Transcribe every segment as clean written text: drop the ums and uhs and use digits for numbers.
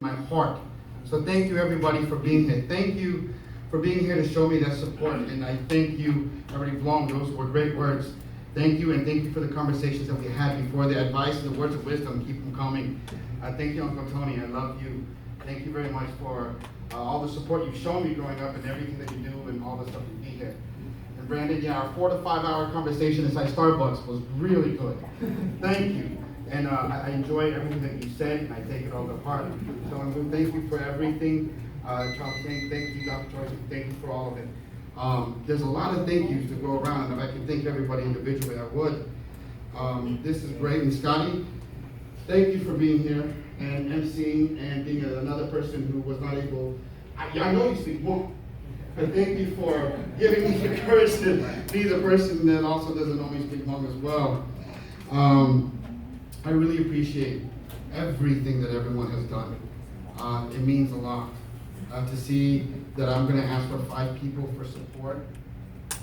my heart. So thank you everybody for being here. Thank you for being here to show me that support. And I thank you, everybody. Blom, those were great words. Thank you, and thank you for the conversations that we had before, the advice and the words of wisdom. Keep them coming. Thank you, Uncle Tony. I love you. Thank you very much for all the support you've shown me growing up and everything that you do and all the stuff you be here. And Brandon, yeah, our 4 to 5 hour conversation inside Starbucks was really good. Thank you. And I enjoy everything that you said, and I take it all to heart. So I'm going to thank you for everything. Charles, thank you, Dr. Joyce, thank you for all of it. There's a lot of thank yous to go around, and if I could thank everybody individually, I would. This is great. And Scotty, thank you for being here and emceeing and being another person who was not able. I know you speak Hmong, but thank you for giving me the courage to be the person that also doesn't only speak Hmong as well. I really appreciate everything that everyone has done. It means a lot to see that I'm going to ask for 5 people for support.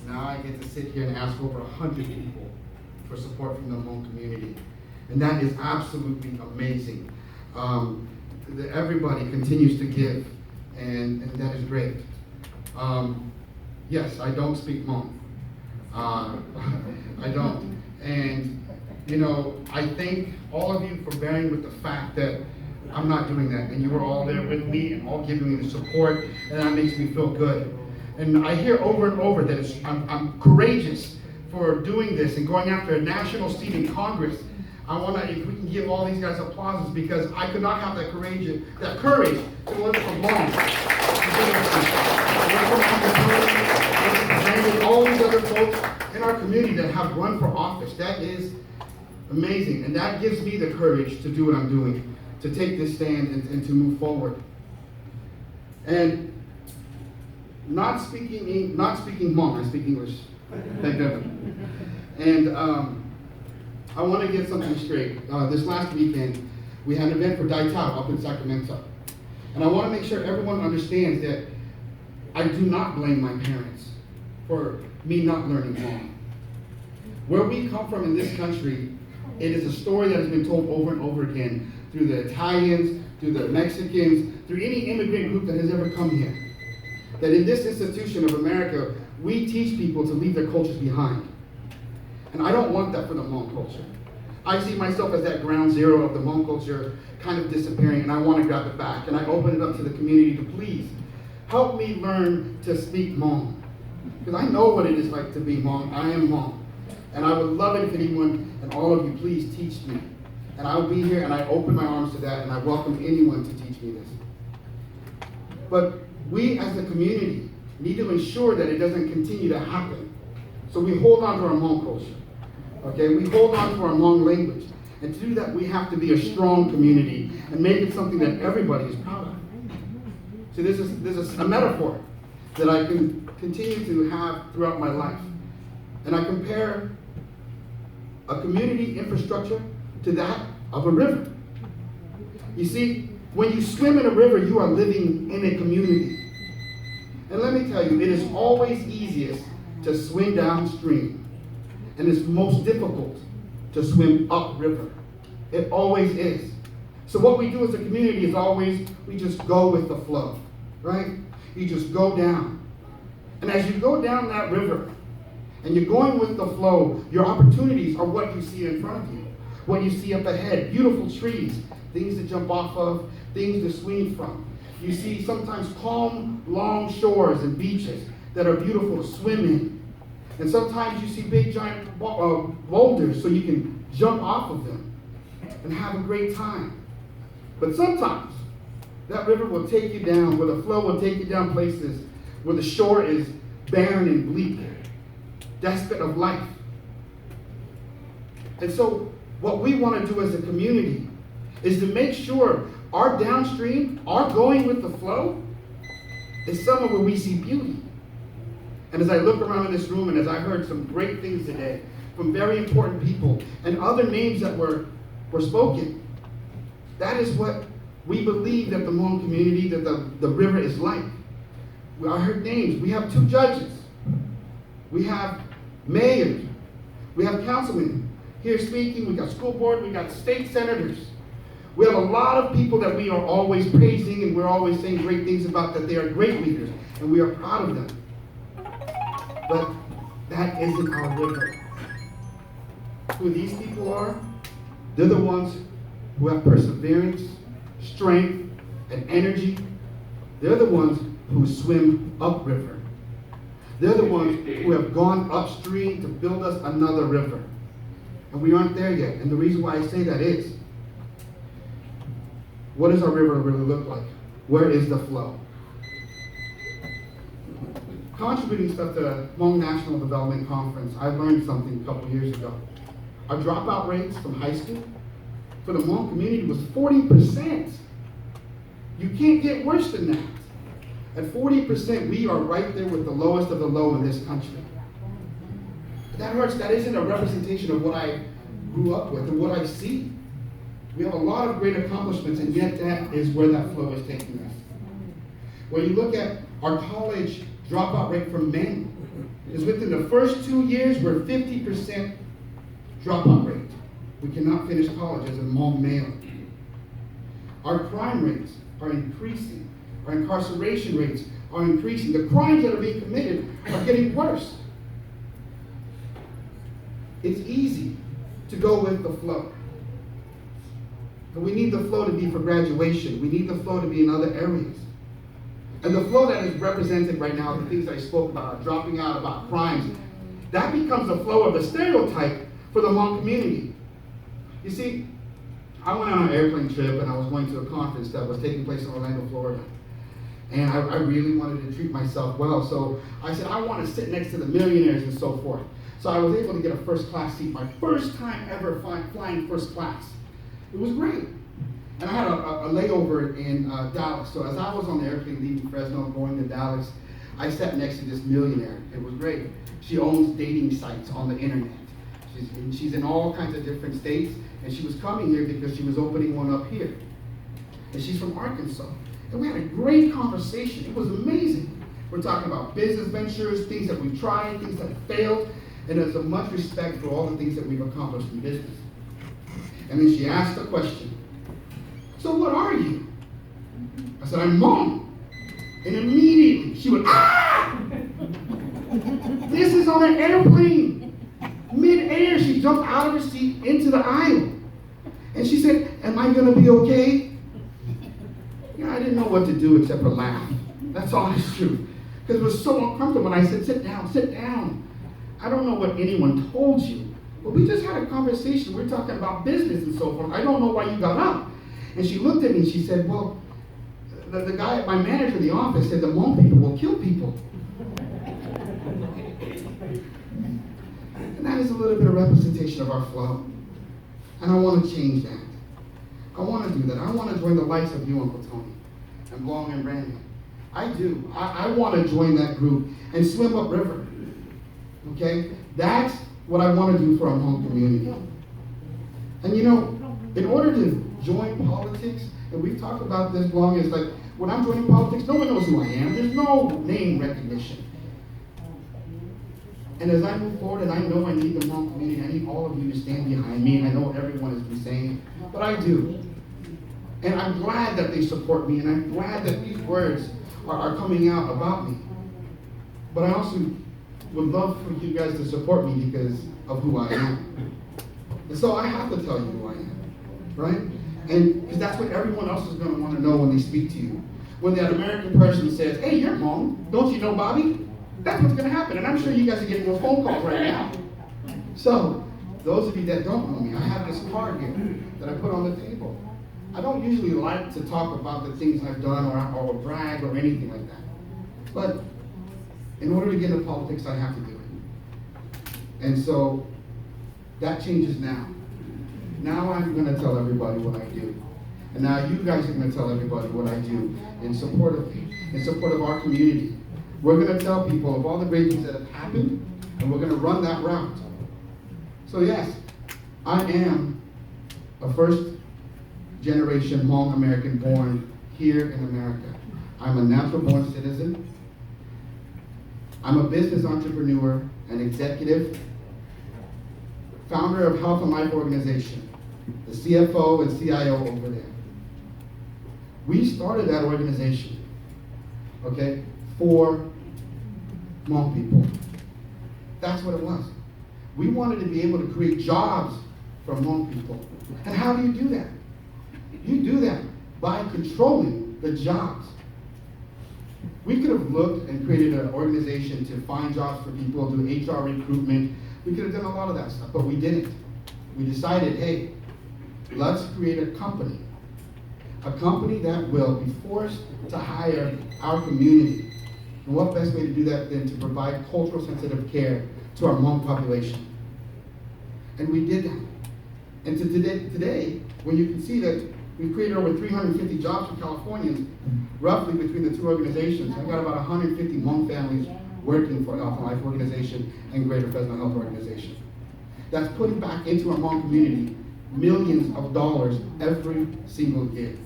Now I get to sit here and ask over 100 people for support from the Hmong community. And that is absolutely amazing. Everybody continues to give, and that is great. Yes, I don't speak Hmong. I don't. And you know, I thank all of you for bearing with the fact that I'm not doing that, and you were all there with me and all giving me the support, and that makes me feel good. And I hear over and over that I'm courageous for doing this and going after a national seat in Congress. I want to, if we can give all these guys applauses, because I could not have that courage to work from home. And all these other folks in our community that have run for office, that is amazing, and that gives me the courage to do what I'm doing, to take this stand and to move forward. And not speaking Hmong, I speak English, thank heaven. And I want to get something straight. This last weekend, we had an event for Bliatout up in Sacramento. And I want to make sure everyone understands that I do not blame my parents for me not learning Hmong. Where we come from in this country, it is a story that has been told over and over again through the Italians, through the Mexicans, through any immigrant group that has ever come here. That in this institution of America, we teach people to leave their cultures behind. And I don't want that for the Hmong culture. I see myself as that ground zero of the Hmong culture kind of disappearing, and I want to grab it back. And I open it up to the community to please help me learn to speak Hmong. Because I know what it is like to be Hmong. I am Hmong. And I would love it if anyone and all of you please teach me. And I will be here, and I open my arms to that, and I welcome anyone to teach me this. But we as a community need to ensure that it doesn't continue to happen. So we hold on to our Hmong culture. Okay, we hold on to our Hmong language. And to do that, we have to be a strong community and make it something that everybody is proud of. So this is a metaphor that I can continue to have throughout my life. And I compare a community infrastructure to that of a river. You see, when you swim in a river, you are living in a community. And let me tell you, it is always easiest to swim downstream. And it's most difficult to swim upriver. It always is. So what we do as a community is always, we just go with the flow, right? You just go down. And as you go down that river, and you're going with the flow, your opportunities are what you see in front of you, what you see up ahead, beautiful trees, things to jump off of, things to swing from. You see sometimes calm, long shores and beaches that are beautiful to swim in. And sometimes you see big, giant boulders so you can jump off of them and have a great time. But sometimes that river will take you down, where the flow will take you down places where the shore is barren and bleak, desperate of life. And so what we want to do as a community is to make sure our downstream, our going with the flow, is somewhere where we see beauty. And as I look around in this room, and as I heard some great things today from very important people and other names that were spoken, that is what we believe that the Hmong community, that the river is like. I heard names. We have 2 judges. We have mayors. We have councilmen here speaking. We got school board. We got state senators. We have a lot of people that we are always praising and we're always saying great things about, that they are great leaders, and we are proud of them. But that isn't our river. Who these people are, they're the ones who have perseverance, strength, and energy. They're the ones who swim upriver. They're the ones who have gone upstream to build us another river. And we aren't there yet. And the reason why I say that is, what does our river really look like? Where is the flow? Contributing stuff to the Hmong National Development Conference, I learned something a couple years ago. Our dropout rates from high school for the Hmong community was 40%. You can't get worse than that. At 40%, we are right there with the lowest of the low in this country. That hurts. That isn't a representation of what I grew up with and what I see. We have a lot of great accomplishments, and yet that is where that flow is taking us. When you look at our college dropout rate for men, is within the first 2 years, we're 50% dropout rate. We cannot finish college as a Hmong male. Our crime rates are increasing. Our incarceration rates are increasing. The crimes that are being committed are getting worse. It's easy to go with the flow. But we need the flow to be for graduation. We need the flow to be in other areas. And the flow that is represented right now, the things I spoke about, dropping out, about crimes, that becomes the flow of the stereotype for the Hmong community. You see, I went on an airplane trip and I was going to a conference that was taking place in Orlando, Florida. And I really wanted to treat myself well. So I said, I want to sit next to the millionaires and so forth. So I was able to get a first class seat, my first time ever flying first class. It was great. And I had a layover in Dallas. So as I was on the airplane leaving Fresno, going to Dallas, I sat next to this millionaire. It was great. She owns dating sites on the internet. She's in all kinds of different states, and she was coming here because she was opening one up here. And she's from Arkansas. And we had a great conversation. It was amazing. We're talking about business ventures, things that we've tried, things that have failed, and there's so much respect for all the things that we've accomplished in business. And then she asked a question. So what are you? I said, I'm Hmong. And immediately she went, ah! This is on an airplane. Mid-air, she jumped out of her seat into the aisle. And she said, am I gonna be okay? I didn't know what to do except for laugh. That's all it's true. Because it was so uncomfortable. And I said, sit down, sit down. I don't know what anyone told you, but we just had a conversation. We're talking about business and so forth. I don't know why you got up. And she looked at me and she said, well, the guy, my manager in the office said the Hmong people will kill people. And that is a little bit of representation of our flow. And I want to change that. I want to do that. I want to join the likes of you, Uncle Tony, and Long and Brandon. I do. I want to join that group and swim upriver. Okay? That's what I want to do for our Hmong community. And you know, in order to join politics, and we've talked about this long, it's like, when I'm joining politics, no one knows who I am. There's no name recognition. And as I move forward, and I know I need the Hmong community, I need all of you to stand behind me, and I know everyone has been saying it, but I do. And I'm glad that they support me, and I'm glad that these words are coming out about me. But I also would love for you guys to support me because of who I am. And so I have to tell you who I am, right? And because that's what everyone else is going to want to know when they speak to you. When that American person says, hey, you're Hmong, don't you know Bobby? That's what's going to happen. And I'm sure you guys are getting those phone calls right now. So, those of you that don't know me, I have this card here that I put on the table. I don't usually like to talk about the things I've done or brag or anything like that. But in order to get into politics, I have to do it. And so that changes now. Now I'm going to tell everybody what I do. And now you guys are going to tell everybody what I do in support of me, in support of our community. We're going to tell people of all the great things that have happened, and we're going to run that route. So yes, I am a first-generation Hmong American born here in America. I'm a natural-born citizen. I'm a business entrepreneur, an executive, founder of Health and Life Organization, the CFO and CIO over there. We started that organization, okay, for Hmong people. That's what it was. We wanted to be able to create jobs for Hmong people. And how do you do that? You do that by controlling the jobs. We could have looked and created an organization to find jobs for people, do HR recruitment. We could have done a lot of that stuff, but we didn't. We decided, hey, let's create a company that will be forced to hire our community. And what best way to do that than to provide cultural sensitive care to our Hmong population? And we did that. And to today, when you can see that we've created over 350 jobs for Californians, roughly between the two organizations. I've got about 150 Hmong families working for Health and Life Organization and Greater Fresno Health Organization. That's putting back into our Hmong community millions of dollars every single year.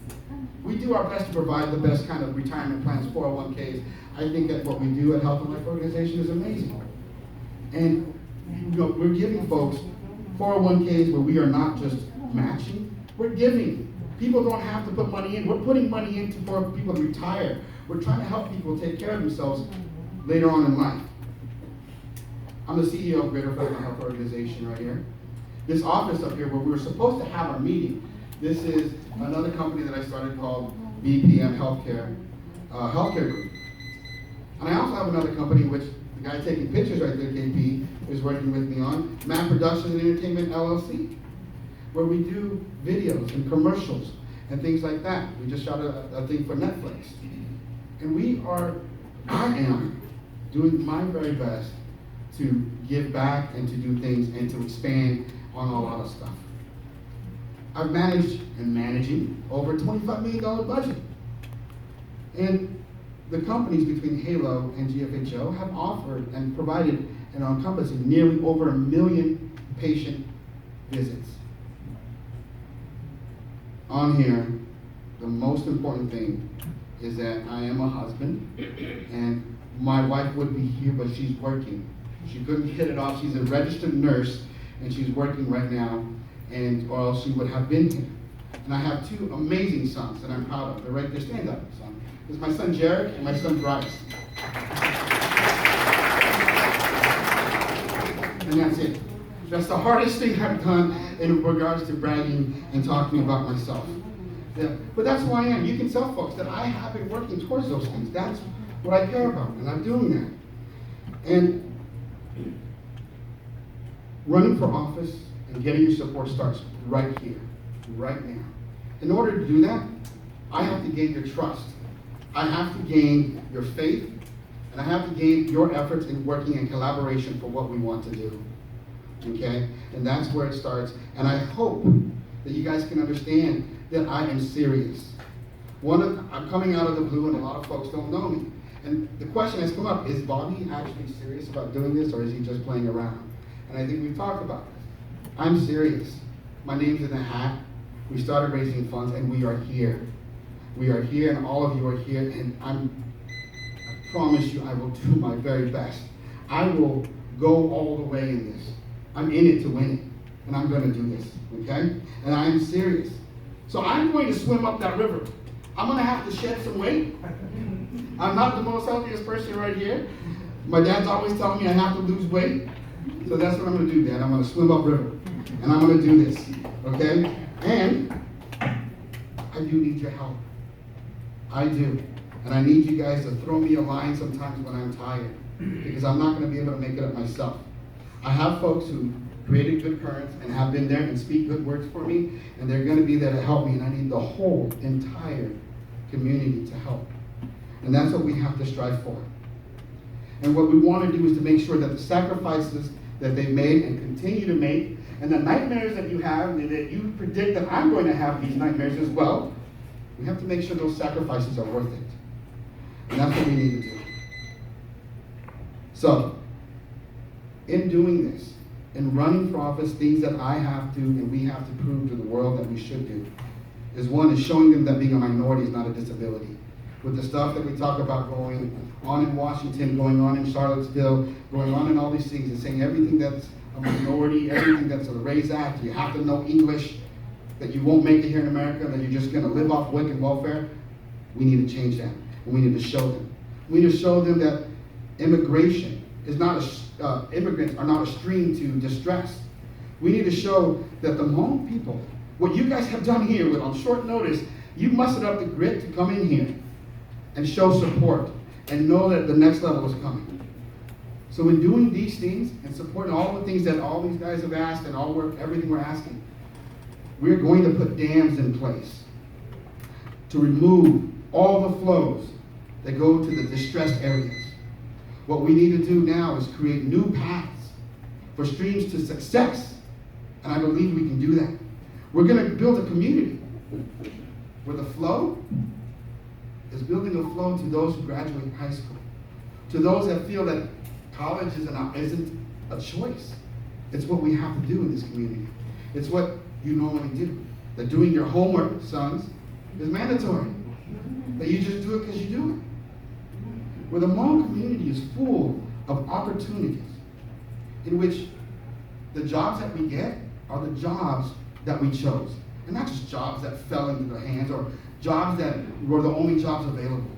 We do our best to provide the best kind of retirement plans, 401ks. I think that what we do at Health and Life Organization is amazing. And we're giving folks 401ks where we are not just matching, we're giving. People don't have to put money in. We're putting money in for people to retire. We're trying to help people take care of themselves later on in life. I'm the CEO of Greater Fresno Health Organization right here. This office up here where we were supposed to have our meeting, this is another company that I started called BPM Healthcare Group. And I also have another company which the guy taking pictures right there, KP, is working with me on, Map Productions and Entertainment LLC, where we do videos and commercials and things like that. We just shot a thing for Netflix. And I am doing my very best to give back and to do things and to expand on a lot of stuff. I've managed and managing over a $25 million budget. And the companies between Halo and GFHO have offered and provided and are encompassing nearly over 1 million patient visits. On here, the most important thing is that I am a husband, and my wife would be here, but she's working. She couldn't hit it off. She's a registered nurse, and she's working right now, or else she would have been here. And I have 2 amazing sons that I'm proud of. They're right there. Stand up, son. This is my son Jared and my son Bryce. And that's it. That's the hardest thing I've done in regards to bragging and talking about myself. Yeah. But that's who I am. You can tell folks that I have been working towards those things. That's what I care about, and I'm doing that. And running for office and getting your support starts right here, right now. In order to do that, I have to gain your trust. I have to gain your faith, and I have to gain your efforts in working in collaboration for what we want to do. Okay? And that's where it starts. And I hope that you guys can understand that I am serious. I'm coming out of the blue, and a lot of folks don't know me. And the question has come up, is Bobby actually serious about doing this, or is he just playing around? And I think we've talked about this. I'm serious. My name's in the hat. We started raising funds, and we are here. We are here, and all of you are here, and I promise you I will do my very best. I will go all the way in this. I'm in it to win it, and I'm going to do this, okay? And I am serious. So I'm going to swim up that river. I'm going to have to shed some weight. I'm not the most healthiest person right here. My dad's always telling me I have to lose weight. So that's what I'm going to do, Dad. I'm going to swim up river. And I'm going to do this, okay? And I do need your help. I do. And I need you guys to throw me a line sometimes when I'm tired, because I'm not going to be able to make it up myself. I have folks who created good currents and have been there and speak good words for me, and they're going to be there to help me, and I need the whole entire community to help. And that's what we have to strive for. And what we want to do is to make sure that the sacrifices that they've made and continue to make, and the nightmares that you have, and that you predict that I'm going to have these nightmares as well, we have to make sure those sacrifices are worth it. And that's what we need to do. So, in doing this, in running for office, things that I have to and we have to prove to the world that we should do, is one, is showing them that being a minority is not a disability. With the stuff that we talk about going on in Washington, going on in Charlottesville, going on in all these things, and saying everything that's a minority, everything that's a RAISE Act, you have to know English, that you won't make it here in America, that you're just going to live off WIC and welfare. We need to change that. And we need to show them. We need to show them that immigration is not immigrants are not a stream to distress. We need to show that the Hmong people, what you guys have done here with on short notice, you mustered up the grit to come in here and show support and know that the next level is coming. So in doing these things and supporting all the things that all these guys have asked and everything we're asking, we're going to put dams in place to remove all the flows that go to the distressed areas. What we need to do now is create new paths for streams to success, and I believe we can do that. We're going to build a community where the flow is building a flow to those who graduate high school, to those that feel that college isn't a choice. It's what we have to do in this community. It's what you normally do. That doing your homework, sons, is mandatory. That you just do it because you do it. Where the Hmong community is full of opportunities in which the jobs that we get are the jobs that we chose. And not just jobs that fell into their hands or jobs that were the only jobs available.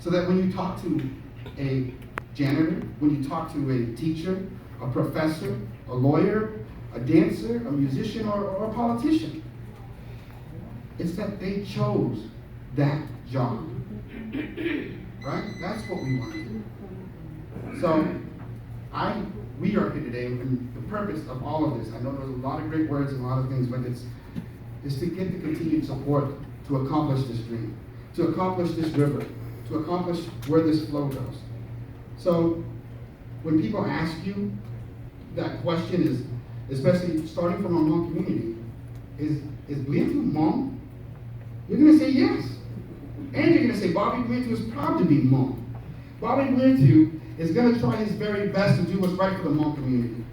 So that when you talk to a janitor, when you talk to a teacher, a professor, a lawyer, a dancer, a musician, or a politician, it's that they chose that job. Right? That's what we want to do. So, we are here today, and the purpose of all of this, I know there's a lot of great words and a lot of things, but it's to get the continued support to accomplish this dream, to accomplish this river, to accomplish where this flow goes. So, when people ask you that question is, especially starting from a Hmong community, is Bliatout Hmong? You're going to say yes. And you're going to say Bobby Bliatout is proud to be Hmong. Bobby Bliatout is going to try his very best to do what's right for the Hmong community.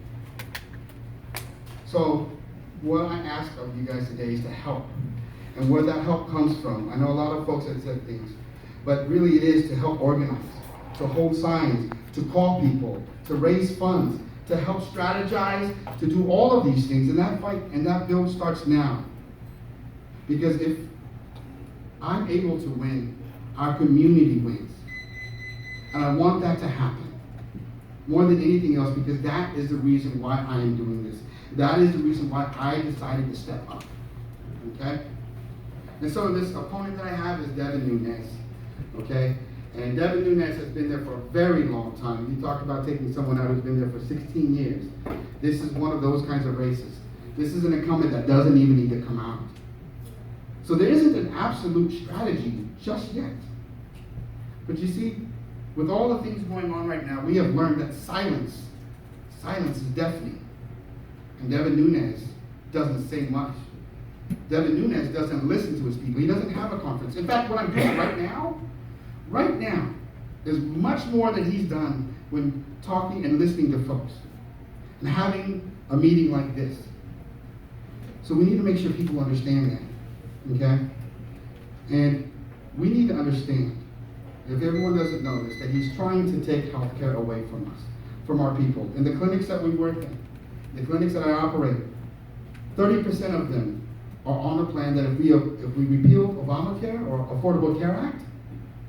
So, what I ask of you guys today is to help. And where that help comes from, I know a lot of folks have said things, but really it is to help organize, to hold signs, to call people, to raise funds, to help strategize, to do all of these things. And that fight and that build starts now. Because if I'm able to win, our community wins. And I want that to happen more than anything else, because that is the reason why I am doing this. That is the reason why I decided to step up. Okay? And so this opponent that I have is Devin Nunes. Okay? And Devin Nunes has been there for a very long time. You talked about taking someone out who's been there for 16 years. This is one of those kinds of races. This is an incumbent that doesn't even need to come out. So there isn't an absolute strategy just yet. But you see, with all the things going on right now, we have learned that silence is deafening. And Devin Nunes doesn't say much. Devin Nunes doesn't listen to his people. He doesn't have a conference. In fact, what I'm doing right now, is much more than he's done when talking and listening to folks. And having a meeting like this. So we need to make sure people understand that. Okay? And we need to understand, if everyone doesn't know this, that he's trying to take healthcare away from us, from our people. In the clinics that we work in, the clinics that I operate, 30% of them are on a plan that if we repeal Obamacare or Affordable Care Act,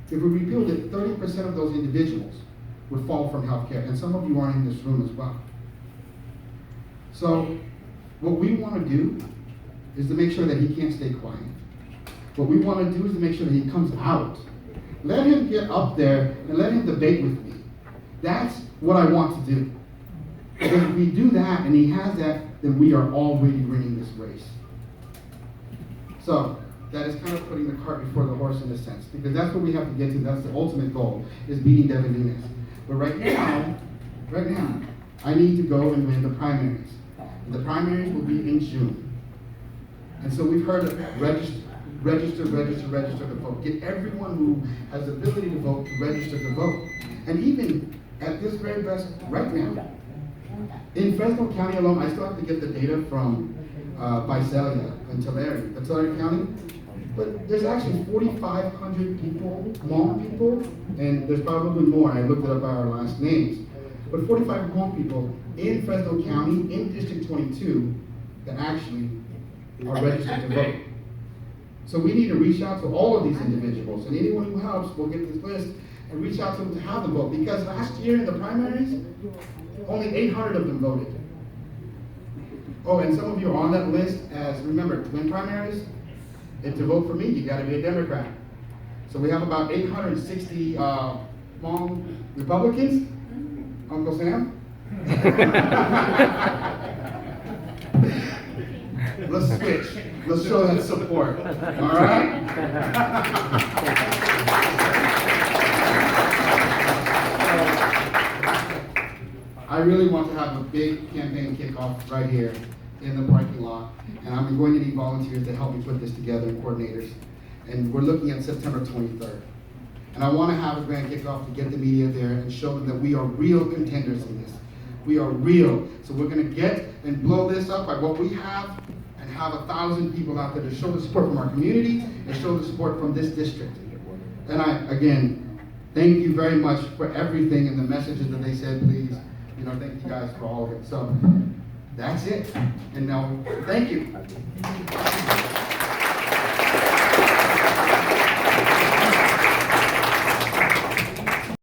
if we repealed it, 30% of those individuals would fall from healthcare. And some of you are in this room as well. So what we want to do is to make sure that he can't stay quiet. What we want to do is to make sure that he comes out. Let him get up there and let him debate with me. That's what I want to do. Because if we do that and he has that, then we are already winning this race. So that is kind of putting the cart before the horse in a sense, because that's what we have to get to. That's the ultimate goal, is beating Devin Nunes. But right now, I need to go and win the primaries. And the primaries will be in June. And so we've heard of register to vote. Get everyone who has the ability to vote to register to vote. And even at this very best, right now, in Fresno County alone, I still have to get the data from Visalia and Tulare County. But there's actually 4,500 people, Hmong people, and there's probably more. I looked it up by our last names. But 45 Hmong people in Fresno County, in District 22, that actually are registered to vote. So we need to reach out to all of these individuals, and anyone who helps, we'll get this list and reach out to them to have them vote. Because last year in the primaries, only 800 of them voted. Oh, and some of you are on that list as, remember, to win primaries, and to vote for me, you gotta be a Democrat. So we have about 860 Hmong Republicans. Uncle Sam? Let's switch. Let's show that support. All right? I really want to have a big campaign kickoff right here in the parking lot. And I'm going to need volunteers to help me put this together and coordinators. And we're looking at September 23rd. And I want to have a grand kickoff to get the media there and show them that we are real contenders in this. We are real. So we're going to get and blow this up by what we have and have 1,000 people out there to show the support from our community and show the support from this district. And I, again, thank you very much for everything and the messages that they said, please. Thank you guys for all of it. So that's it. And now, thank you.